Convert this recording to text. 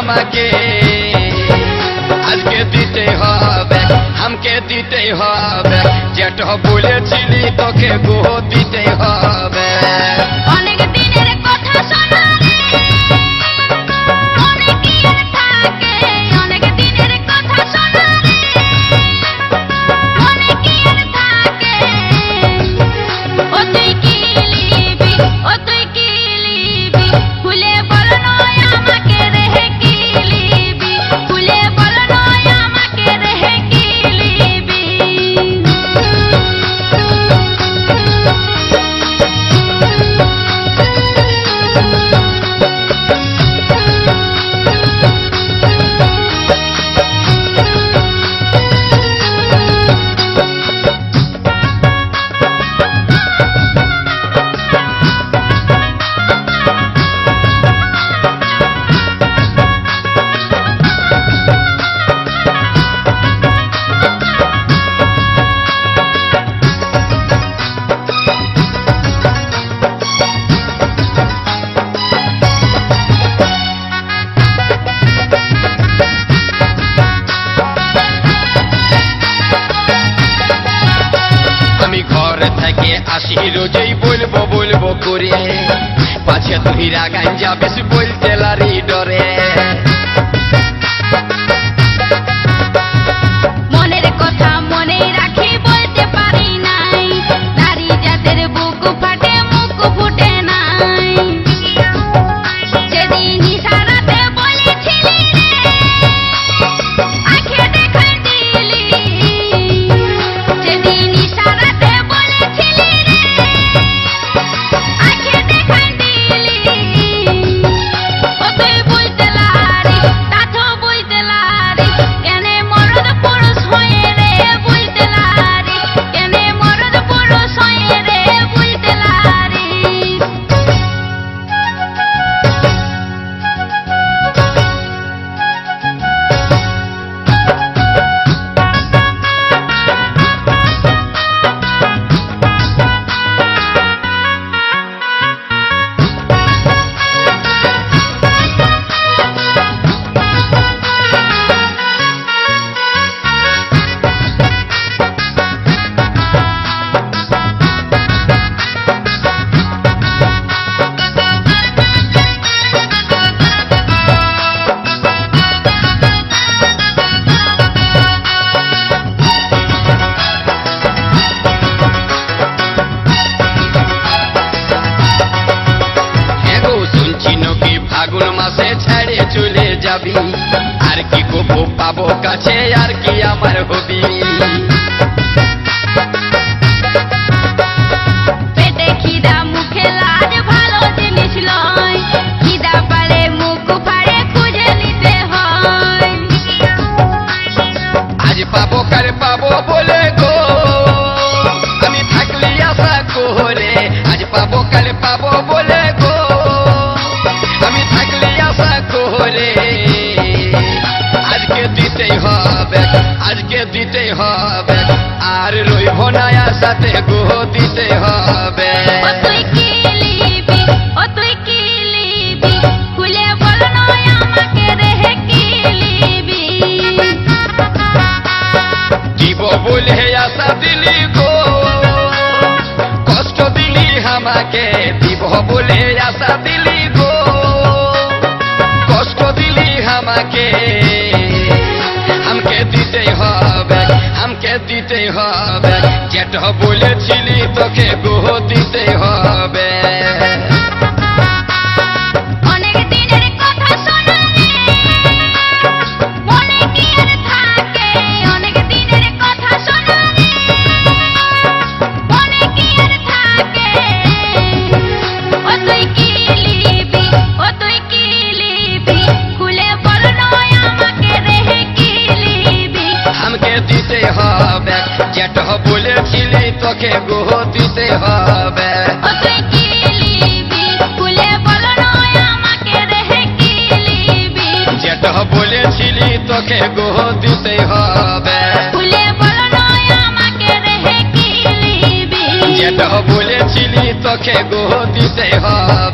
আমাকে আজকে দিতে হবে, আমাকে দিতে হবে, যেটা বলেছিলি তোকে গো দিতে হবে। অনেক দিনের কথা শোনা রে, অনেকই থাকে, অনেক দিনের কথা শোনা রে, অনেকই থাকে। ও তুই কি লিবি, ও তুই কি লিবি, খুলে বল নয় আমাকে রেহে কি লিবি, খুলে বল নয় আমাকে রেহে কি লিবি। আমি ঘর থেকে আসি রোজই বলবো বলবো করে, পাছে তুই রাগান যাবিস বলতে লারি ডরে। মনের কথা মনে রাখি বলতে পারি নাই, নারী জাতের বুক ফাটে মুখ ফুটে নাই। সেদিন ইশারাতে বলেছিলি রে, আঁখে দেখাই দিলি। সেদিন ইশারাতে বলেছিলি রে, আঁখে দেখাই দিলি। ও তুই বুঝতে লারি, তা তো বুঝতে লারি, কেনে মরদ পুরুষ হয়ে রে বুঝতে লারি, কেনে মরদ পুরুষ হয়ে রে বুঝতে লারি। এগো শুনছি নাকি ফাগুন মাসে ছেড়ে চলে যাবি, আর কি গোপো পাবো কাছে, আর কি আমার হবি। পেটে খিদা মুখে লাজ ভালো জিনিস লয়, খিদা পারে মুখ ফাড়ে খুঁজে নিতে হয়। আজ পাবো কার পাবো বলে গো, আমি থাকলি আশা করে। আজ পাবো কার পাবো বলে গো, আমি থাকলি আশা করে। আজকে দিতেই হবে, আজকে দিতেই হবে, আর রইব না আশাতে গো দিতে হবে। ও তুই কি লিবি, ও তুই কি লিবি, খুলে বল নয় আমাকে রেহে কি লিবি। দিব বলে আশা দিলি গো, কষ্ট দিলি আমাকে। দিব বলে আশা দিলি গো, কষ্ট দিলি আমাকে। আমাকে দিতে হবে, আমাকে দিতে হবে, যেটা বলেছিলি তোকে গো দিতে হবে। অনেক দিনের কথা শোনা রে, মনে কি আর থাকে, অনেক দিনের কথা শোনা রে, মনে কি আর থাকে। ও তুই কি লিবি, ও তুই কি লিবি, খুলে বল নয় আমাকে রেহে কি লিবি। আমাকে দিতে হবে, যেটা বলেছিলি তোকে গো দিতে হবে। ও তুই কি লিবি, খুলে বল নয় আমাকে রেহে কি লিবি। যেটা বলেছিলি তোকে গো দিতে হবে। খুলে বল নয় আমাকে রেহে কি লিবি। যেটা বলেছিলি তোকে গো দিতে হবে।